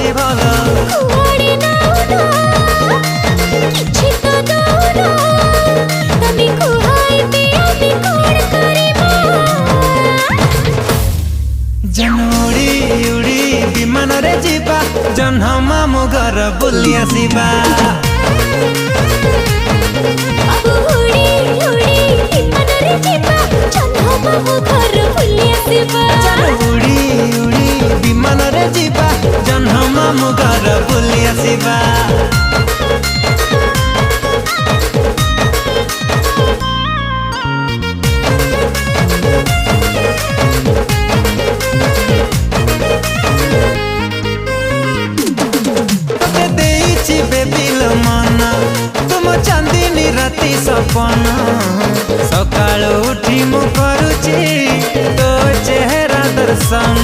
ଅଛି ଭଲ କୁଆଡ଼େ ନାଉନ କିଛି ତ ଦଉନ ତମେ କୁହାଇବେ ଆମେ କଣ କରିବା ଉଡ଼ି ଉଡ଼ି ବିମାନରେ ଯିବା ଜହ୍ନ ମାମୁଁ ଘର ବୁଲି ଆସିବା ବାବୁ ଉଡ଼ି ଉଡ଼ି ବିମାନରେ ଯିବା ଜହ୍ନ ମାମୁଁ ଘର ବୁଲି ଆସିବା ଉଡ଼ି ଉଡ଼ି ବିମାନରେ ଯିବା ଜହ୍ନ ମାମୁଁ ଘର ବୁଲି ଆସିବା चांदनी राति सपन सकाल उठी मु करुची तो चेहरा दर्शन